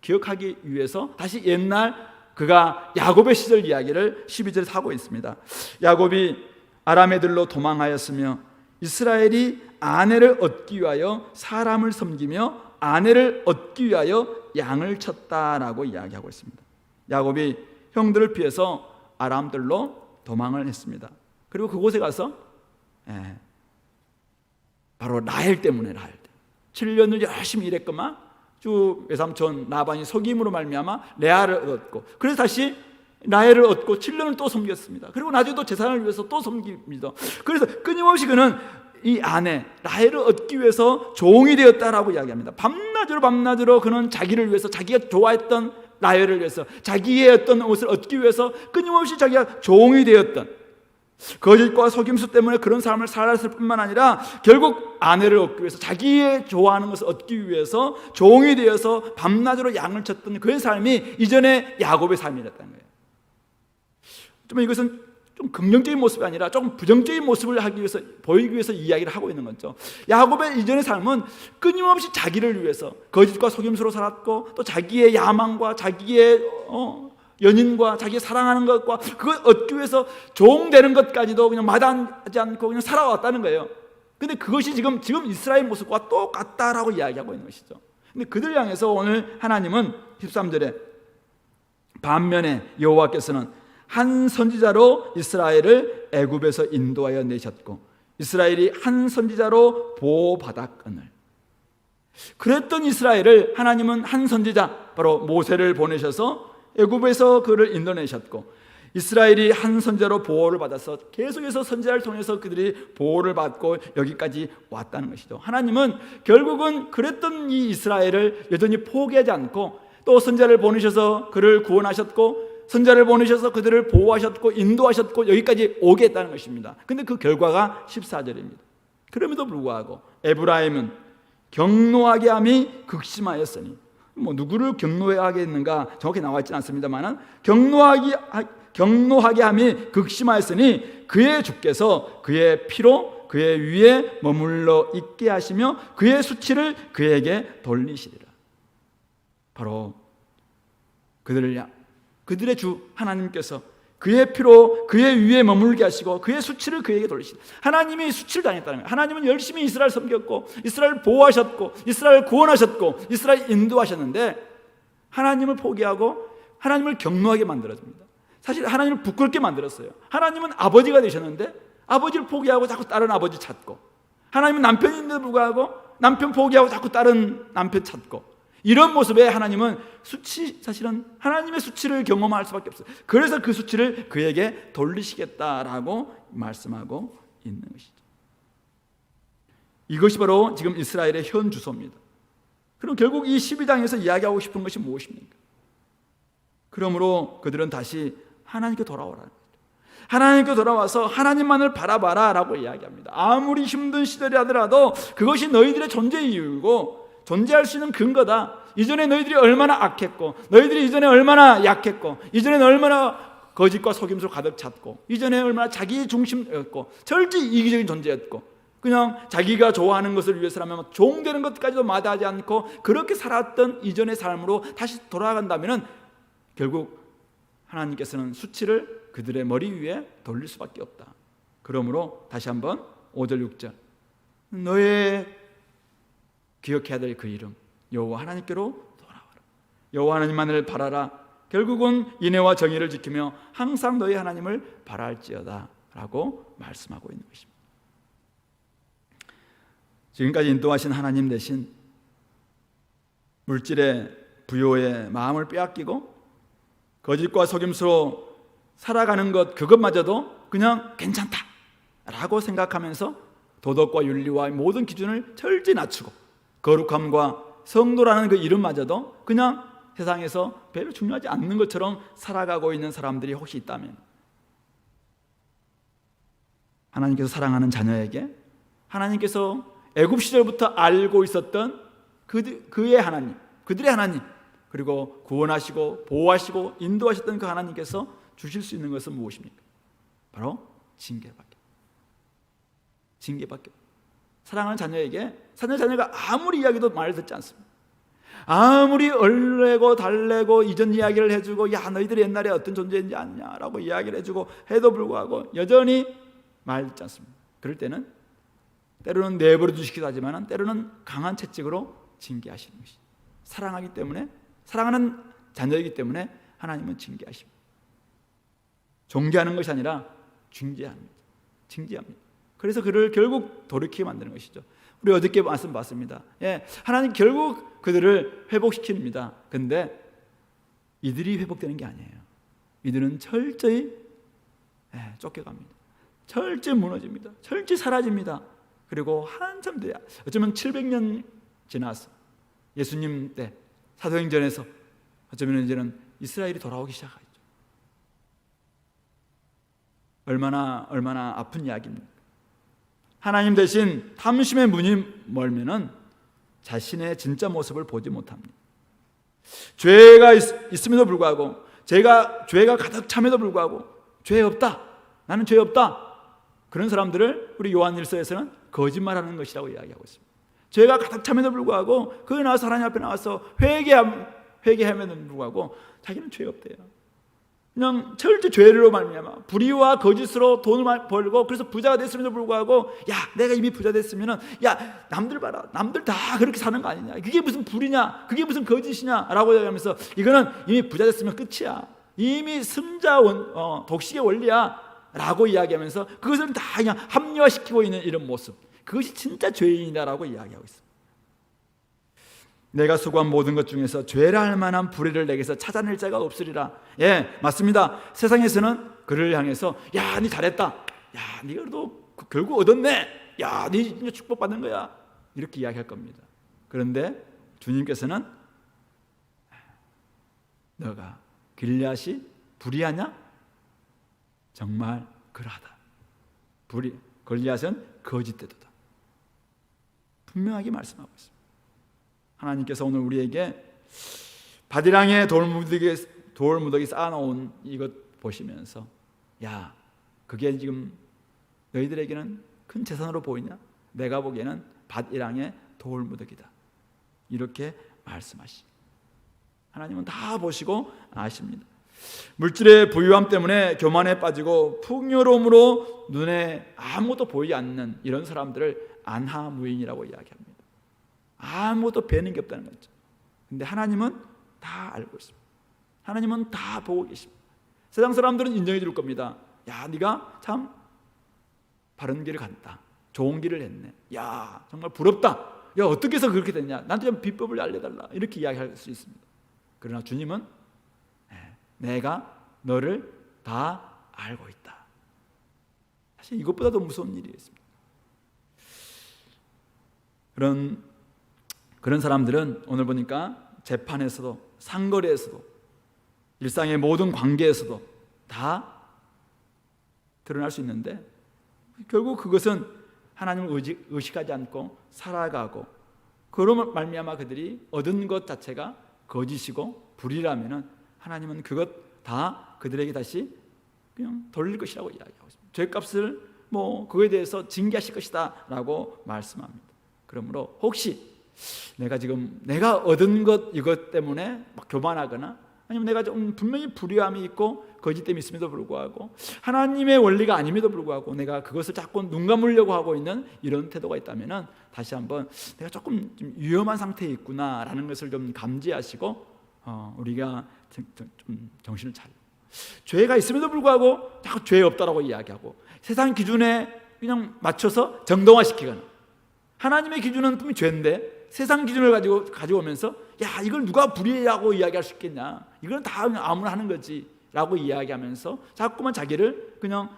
기억하기 위해서 다시 옛날 그가 야곱의 시절 이야기를 12절에 하고 있습니다. 야곱이 아람 애들로 도망하였으며 이스라엘이 아내를 얻기 위하여 사람을 섬기며 아내를 얻기 위하여 양을 쳤다라고 이야기하고 있습니다. 야곱이 형들을 피해서 아람들로 도망을 했습니다. 그리고 그곳에 가서 바로 라헬 때문에 7년을 열심히 일했구만. 주 외삼촌 라반이 속임으로 말미암아 레아를 얻었고, 그래서 다시 라헬을 얻고 7년을 또 섬겼습니다. 그리고 나중에 또 재산을 위해서 또 섬깁니다. 그래서 끊임없이 그는 이 아내 라헬을 얻기 위해서 종이 되었다라고 이야기합니다. 밤낮으로 그는 자기를 위해서, 자기가 좋아했던 라헬을 위해서, 자기의 어떤 것을 얻기 위해서 끊임없이 자기가 종이 되었던, 거짓과 속임수 때문에 그런 삶을 살았을 뿐만 아니라 결국 아내를 얻기 위해서, 자기의 좋아하는 것을 얻기 위해서 종이 되어서 밤낮으로 양을 쳤던 그의 삶이 이전에 야곱의 삶이었다는 거예요. 좀 이것은 좀 긍정적인 모습이 아니라 조금 부정적인 모습을 하기 위해서, 보이기 위해서 이야기를 하고 있는 거죠. 야곱의 이전의 삶은 끊임없이 자기를 위해서 거짓과 속임수로 살았고, 또 자기의 야망과 자기의 연인과 자기 사랑하는 것과 그걸 얻기 위해서 종되는 것까지도 그냥 마다하지 않고 그냥 살아왔다는 거예요. 근데 그것이 지금 이스라엘 모습과 똑같다라고 이야기하고 있는 것이죠. 근데 그들 향해서 오늘 하나님은 13절에 반면에 여호와께서는 한 선지자로 이스라엘을 애굽에서 인도하여 내셨고 이스라엘이 한 선지자로 보호받았거늘. 그랬던 이스라엘을 하나님은 한 선지자, 바로 모세를 보내셔서 애굽에서 그를 인도내셨고, 이스라엘이 한 선지자로 보호를 받아서 계속해서 선지자를 통해서 그들이 보호를 받고 여기까지 왔다는 것이죠. 하나님은 결국은 그랬던 이 이스라엘을 여전히 포기하지 않고 또 선지자를 보내셔서 그를 구원하셨고, 선지자를 보내셔서 그들을 보호하셨고 인도하셨고 여기까지 오게 했다는 것입니다. 근데 그 결과가 14절입니다. 그럼에도 불구하고 에브라임은 경노하게 함이 극심하였으니, 누구를 경노하게 했는가 정확히 나와 있지는 않습니다만, 경노하게 함이 극심하였으니 그의 주께서 그의 피로 그의 위에 머물러 있게 하시며 그의 수치를 그에게 돌리시리라. 바로 그들의 주 하나님께서 그의 피로 그의 위에 머물게 하시고 그의 수치를 그에게 돌리시다. 하나님이 수치를 당했다는 거예요. 하나님은 열심히 이스라엘 섬겼고 이스라엘 보호하셨고 이스라엘 구원하셨고 이스라엘 인도하셨는데 하나님을 포기하고 하나님을 경노하게 만들어줍니다. 사실 하나님을 부끄럽게 만들었어요. 하나님은 아버지가 되셨는데 아버지를 포기하고 자꾸 다른 아버지 찾고, 하나님은 남편인데도 불구하고 남편 포기하고 자꾸 다른 남편 찾고, 이런 모습에 하나님은 사실은 하나님의 수치를 경험할 수밖에 없어요. 그래서 그 수치를 그에게 돌리시겠다라고 말씀하고 있는 것이죠. 이것이 바로 지금 이스라엘의 현 주소입니다. 그럼 결국 이 12장에서 이야기하고 싶은 것이 무엇입니까? 그러므로 그들은 다시 하나님께 돌아오라는 거죠. 하나님께 돌아와서 하나님만을 바라봐라 라고 이야기합니다. 아무리 힘든 시절이 하더라도 그것이 너희들의 존재 이유이고 존재할 수 있는 근거다. 이전에 너희들이 얼마나 악했고, 너희들이 이전에 얼마나 약했고, 이전에 얼마나 거짓과 속임수로 가득 찼고, 이전에 얼마나 자기 중심이었고 철저히 이기적인 존재였고, 그냥 자기가 좋아하는 것을 위해서라면 종되는 것까지도 마다하지 않고 그렇게 살았던 이전의 삶으로 다시 돌아간다면 결국 하나님께서는 수치를 그들의 머리 위에 돌릴 수밖에 없다. 그러므로 다시 한번 5절 6절 너의 기억해야 될 그 이름 여호와 하나님께로 돌아와라. 여호와 하나님만을 바라라. 결국은 인애와 정의를 지키며 항상 너희 하나님을 바랄지어다 라고 말씀하고 있는 것입니다. 지금까지 인도하신 하나님 대신 물질의 부요에 마음을 빼앗기고 거짓과 속임수로 살아가는 것, 그것마저도 그냥 괜찮다라고 생각하면서 도덕과 윤리와 모든 기준을 철저히 낮추고 거룩함과 성도라는 그 이름마저도 그냥 세상에서 별로 중요하지 않는 것처럼 살아가고 있는 사람들이 혹시 있다면, 하나님께서 사랑하는 자녀에게 하나님께서 애굽 시절부터 알고 있었던 그의 하나님, 그들의 하나님, 그리고 구원하시고 보호하시고 인도하셨던 그 하나님께서 주실 수 있는 것은 무엇입니까? 바로 징계밖에. 사랑하는 자녀에게 자녀가 아무리 이야기도 말을 듣지 않습니다. 아무리 얼레고 달래고 이전 이야기를 해주고 야 너희들이 옛날에 어떤 존재인지 아냐라고 이야기를 해주고 해도 불구하고 여전히 말 듣지 않습니다. 그럴 때는 때로는 내버려 두시기도 하지만 때로는 강한 채찍으로 징계하시는 것이죠. 사랑하기 때문에, 사랑하는 자녀이기 때문에 하나님은 징계하십니다. 존경하는 것이 아니라 징계합니다. 그래서 그를 결국 돌이키게 만드는 것이죠. 우리 어저께 말씀 봤습니다. 하나님 결국 그들을 회복시킵니다. 근데 이들이 회복되는 게 아니에요. 이들은 철저히 쫓겨갑니다. 철저히 무너집니다. 철저히 사라집니다. 그리고 한참 돼야, 어쩌면 700년 지나서 예수님 때 사도행전에서 어쩌면 이제는 이스라엘이 돌아오기 시작하죠. 얼마나 아픈 이야기입니까? 하나님 대신 탐심의 문이 멀면은 자신의 진짜 모습을 보지 못합니다. 죄가 있음에도 불구하고, 죄가 가득 참에도 불구하고 죄 없다, 나는 죄 없다, 그런 사람들을 우리 요한일서에서는 거짓말하는 것이라고 이야기하고 있습니다. 죄가 가득 참에도 불구하고 거기 나와서 하나님 앞에 나와서 회개함에도 불구하고 자기는 죄 없대요. 그냥 철저히 죄로 말미암아 불의와 거짓으로 돈을 벌고 그래서 부자가 됐음에도 불구하고 야 내가 이미 부자 됐으면은 야 남들 봐라, 남들 다 그렇게 사는 거 아니냐, 그게 무슨 불이냐, 그게 무슨 거짓이냐 라고 얘기하면서 이거는 이미 부자 됐으면 끝이야, 이미 승자 독식의 원리야 라고 이야기하면서 그것을 다 그냥 합리화시키고 있는 이런 모습, 그것이 진짜 죄인이다라고 이야기하고 있습니다. 내가 수고한 모든 것 중에서 죄라 할 만한 불의를 내게서 찾아낼 자가 없으리라. 맞습니다. 세상에서는 그를 향해서 야, 니 잘했다, 야, 니 그래도 결국 얻었네, 야, 니 이제 축복받는 거야, 이렇게 이야기할 겁니다. 그런데 주님께서는 너가 길앗이 불의하냐? 정말 그러하다. 골리앗은 거짓되도다. 분명하게 말씀하고 있습니다. 하나님께서 오늘 우리에게 바디랑에 돌무더기 쌓아놓은 이것 보시면서 야, 그게 지금 너희들에게는 큰 재산으로 보이냐? 내가 보기에는 밭이랑의 돌무더기다, 이렇게 말씀하시죠. 하나님은 다 보시고 아십니다. 물질의 부유함 때문에 교만에 빠지고 풍요로움으로 눈에 아무것도 보이지 않는 이런 사람들을 안하무인이라고 이야기합니다. 아무것도 배는 게 없다는 거죠. 근데 하나님은 다 알고 있습니다. 하나님은 다 보고 계십니다. 세상 사람들은 인정해 줄 겁니다. 야, 네가 참 바른 길을 간다, 좋은 길을 했네, 야 정말 부럽다, 야 어떻게 해서 그렇게 됐냐, 나한테 좀 비법을 알려달라, 이렇게 이야기할 수 있습니다. 그러나 주님은 내가 너를 다 알고 있다. 사실 이것보다 더 무서운 일이 있습니다. 그런 사람들은 오늘 보니까 재판에서도, 상거래에서도, 일상의 모든 관계에서도 다 드러날 수 있는데 결국 그것은 하나님을 의식하지 않고 살아가고 그로 말미암아 그들이 얻은 것 자체가 거짓이고 불의라면은 하나님은 그것 다 그들에게 다시 그냥 돌릴 것이라고 이야기하고 있습니다. 죄값을 그거에 대해서 징계하실 것이다 라고 말씀합니다. 그러므로 혹시 내가 얻은 것 이것 때문에 막 교만하거나 아니면 내가 좀 분명히 불의함이 있고 거짓됨이 있음에도 불구하고 하나님의 원리가 아님에도 불구하고 내가 그것을 자꾸 눈 감으려고 하고 있는 이런 태도가 있다면 다시 한번 내가 조금 좀 위험한 상태에 있구나라는 것을 좀 감지하시고 우리가 좀 정신을 차려. 죄가 있음에도 불구하고 자꾸 죄 없다라고 이야기하고 세상 기준에 그냥 맞춰서 정당화시키거나 하나님의 기준은 분명히 죄인데 세상 기준을 가져오면서 야 이걸 누가 불의하고 이야기할 수 있겠냐, 이건 다 아무나 하는 거지 라고 이야기하면서 자꾸만 자기를 그냥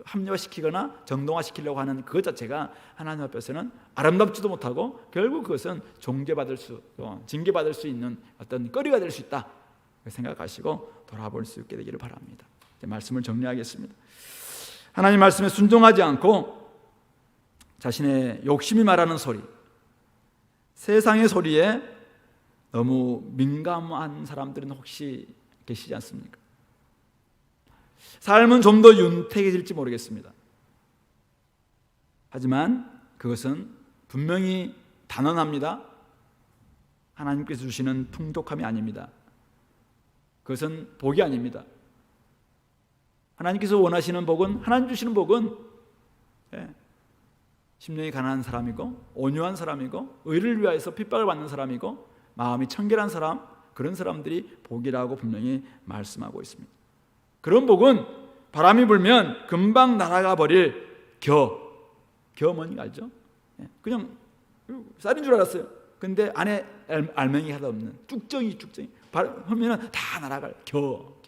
합리화시키거나 정당화시키려고 하는 그것 자체가 하나님 앞에서는 아름답지도 못하고 결국 그것은 징계받을 수 있는 어떤 거리가 될 수 있다 생각하시고 돌아볼 수 있게 되기를 바랍니다. 이제 말씀을 정리하겠습니다. 하나님 말씀에 순종하지 않고 자신의 욕심이 말하는 소리, 세상의 소리에 너무 민감한 사람들은 혹시 계시지 않습니까? 삶은 좀 더 윤택해질지 모르겠습니다. 하지만 그것은 분명히 단언합니다. 하나님께서 주시는 풍족함이 아닙니다. 그것은 복이 아닙니다. 하나님께서 원하시는 복은, 하나님 주시는 복은 심령이 가난한 사람이고 온유한 사람이고 의를 위하여서 핍박을 받는 사람이고 마음이 청결한 사람, 그런 사람들이 복이라고 분명히 말씀하고 있습니다. 그런 복은 바람이 불면 금방 날아가 버릴 겨 뭔지 알죠? 그냥 쌀인 줄 알았어요. 근데 안에 알맹이 하나도 없는 쭉정이 하면 다 날아갈 겨.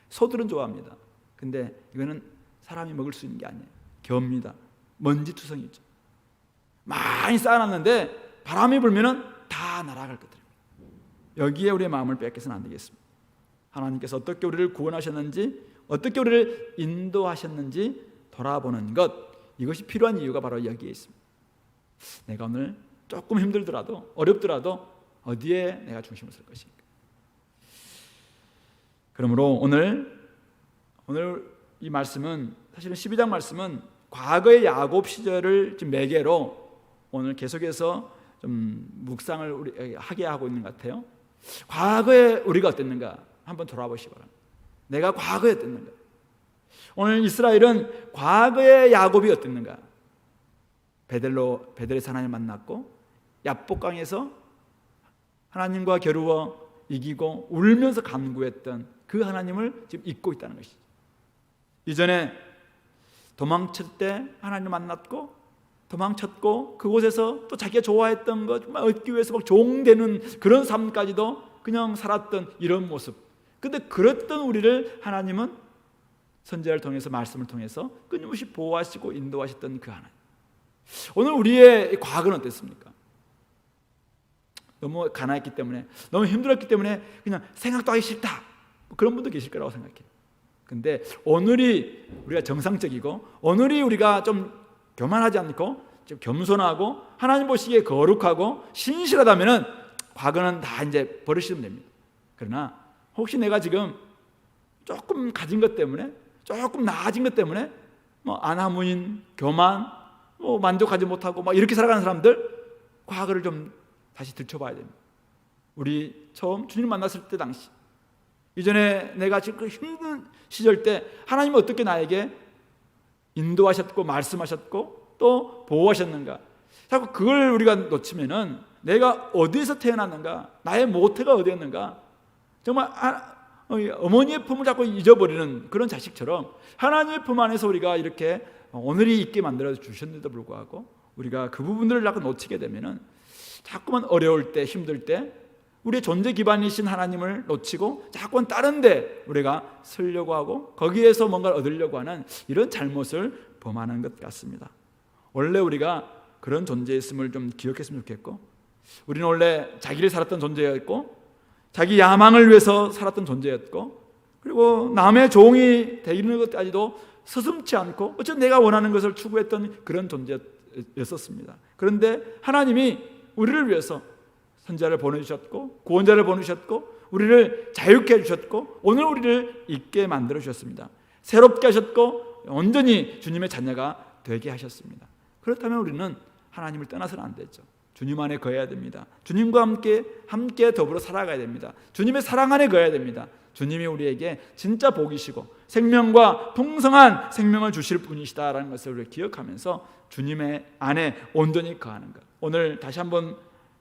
소들은 좋아합니다. 근데 이거는 사람이 먹을 수 있는 게 아니에요. 겨입니다. 먼지투성이죠. 많이 쌓아놨는데 바람이 불면은 다 날아갈 것들입니다. 여기에 우리의 마음을 뺏겨서는 안 되겠습니다. 하나님께서 어떻게 우리를 구원하셨는지, 어떻게 우리를 인도하셨는지 돌아보는 것, 이것이 필요한 이유가 바로 여기에 있습니다. 내가 오늘 조금 힘들더라도 어렵더라도 어디에 내가 중심을 쓸 것인가. 그러므로 오늘 이 말씀은 사실은 12장 말씀은 과거의 야곱 시절을 지금 매개로 오늘 계속해서 좀 묵상을 우리 하게 하고 있는 것 같아요. 과거에 우리가 어땠는가 한번 돌아보시기 바랍니다. 내가 과거에 어땠는가. 오늘 이스라엘은 과거의 야곱이 어땠는가. 베델에서 하나님을 만났고 야복강에서 하나님과 겨루어 이기고 울면서 간구했던 그 하나님을 지금 잊고 있다는 것이죠. 이전에 도망칠 때 하나님을 만났고 도망쳤고 그곳에서 또 자기가 좋아했던 것 얻기 위해서 막 종되는 그런 삶까지도 그냥 살았던 이런 모습. 근데 그랬던 우리를 하나님은 선지자를 통해서 말씀을 통해서 끊임없이 보호하시고 인도하셨던 그 하나님. 오늘 우리의 과거는 어땠습니까? 너무 가난했기 때문에, 너무 힘들었기 때문에 그냥 생각도 하기 싫다, 그런 분도 계실 거라고 생각해요. 근데 오늘이 우리가 정상적이고 오늘이 우리가 좀 교만하지 않고 좀 겸손하고 하나님 보시기에 거룩하고 신실하다면은 과거는 다 이제 버리시면 됩니다. 그러나 혹시 내가 지금 조금 가진 것 때문에, 조금 나아진 것 때문에 안하무인, 교만, 만족하지 못하고 이렇게 살아가는 사람들, 과거를 좀 다시 들춰봐야 됩니다. 우리 처음 주님 만났을 때 당시, 이전에 내가 지금 그 힘든 시절 때 하나님이 어떻게 나에게 인도하셨고 말씀하셨고 또 보호하셨는가. 자꾸 그걸 우리가 놓치면은 내가 어디에서 태어났는가, 나의 모태가 어디였는가, 정말 어머니의 품을 자꾸 잊어버리는 그런 자식처럼 하나님의 품 안에서 우리가 이렇게 오늘이 있게 만들어 주셨는데도 불구하고 우리가 그 부분들을 자꾸 놓치게 되면은 자꾸만 어려울 때, 힘들 때 우리의 존재 기반이신 하나님을 놓치고 자꾸만 다른 데 우리가 서려고 하고 거기에서 뭔가를 얻으려고 하는 이런 잘못을 범하는 것 같습니다. 원래 우리가 그런 존재였음을 좀 기억했으면 좋겠고, 우리는 원래 자기를 살았던 존재였고 자기 야망을 위해서 살았던 존재였고, 그리고 남의 종이 되는 것까지도 서슴지 않고 어쨌든 내가 원하는 것을 추구했던 그런 존재였었습니다. 그런데 하나님이 우리를 위해서 선지자를 보내주셨고 구원자를 보내주셨고 우리를 자유케 해주셨고 오늘 우리를 있게 만들어 주셨습니다. 새롭게 하셨고 온전히 주님의 자녀가 되게 하셨습니다. 그렇다면 우리는 하나님을 떠나서는 안 되죠. 주님 안에 거해야 됩니다. 주님과 함께 더불어 살아가야 됩니다. 주님의 사랑 안에 거해야 됩니다. 주님이 우리에게 진짜 복이시고 생명과 풍성한 생명을 주실 분이시다라는 것을 우리가 기억하면서 주님의 안에 온전히 거하는 것. 오늘 다시 한번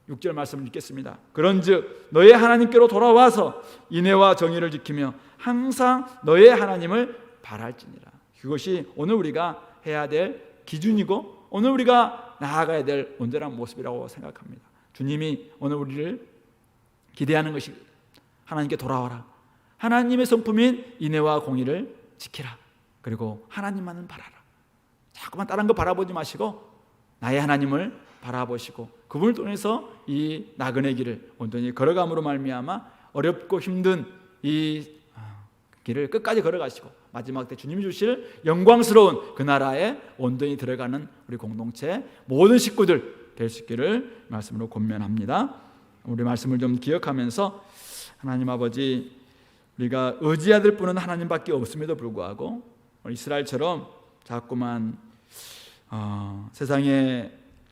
6절 말씀을 읽겠습니다. 그런즉 너의 하나님께로 돌아와서 인애와 정의를 지키며 항상 너의 하나님을 바랄지니라. 그것이 오늘 우리가 해야 될 기준이고 오늘 우리가 나아가야 될 온전한 모습이라고 생각합니다. 주님이 오늘 우리를 기대하는 것이 하나님께 돌아와라. 하나님의 성품인 인애와 공의를 지키라. 그리고 하나님만을 바라라. 자꾸만 다른 거 바라보지 마시고 나의 하나님을 바라보시고 그분을 통해서 이 나그네 길을 온전히 걸어감으로 말미암아 어렵고 힘든 이 길을 끝까지 걸어가시고 마지막 때 주님이 주실 영광스러운 그 나라에 온전히 들어가는 우리 공동체 모든 식구들 될 수 있기를 말씀으로 권면합니다. 우리 말씀을 좀 기억하면서 하나님 아버지, 우리가 의지해야 될 분은 하나님밖에 없음에도 불구하고 이스라엘처럼 자꾸만 세상의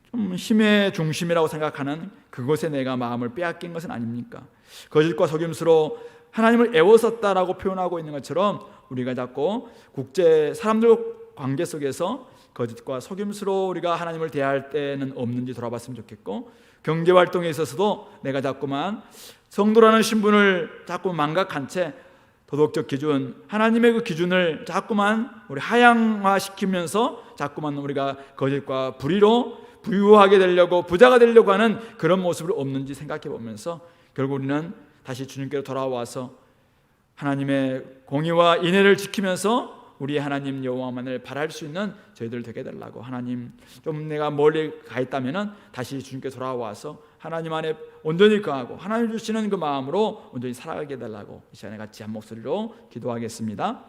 좀 힘의 중심이라고 생각하는 그것에 내가 마음을 빼앗긴 것은 아닙니까? 거짓과 속임수로 하나님을 애워쌌다라고 표현하고 있는 것처럼 우리가 자꾸 국제 사람들 관계 속에서 거짓과 속임수로 우리가 하나님을 대할 때는 없는지 돌아봤으면 좋겠고, 경제활동에 있어서도 내가 자꾸만 성도라는 신분을 자꾸 망각한 채 도덕적 기준, 하나님의 그 기준을 자꾸만 우리 하향화시키면서 자꾸만 우리가 거짓과 불의로 부유하게 되려고 부자가 되려고 하는 그런 모습을 없는지 생각해 보면서 결국 우리는 다시 주님께로 돌아와서 하나님의 공의와 인애를 지키면서 우리 하나님 여호와만을 바랄 수 있는 저희들 되게 달라고, 하나님 좀 내가 멀리 가 있다면은 다시 주님께 돌아와서 하나님 안에 온전히 거하고 하나님 주시는 그 마음으로 온전히 살아가게 달라고 이 시간에 같이 한 목소리로 기도하겠습니다.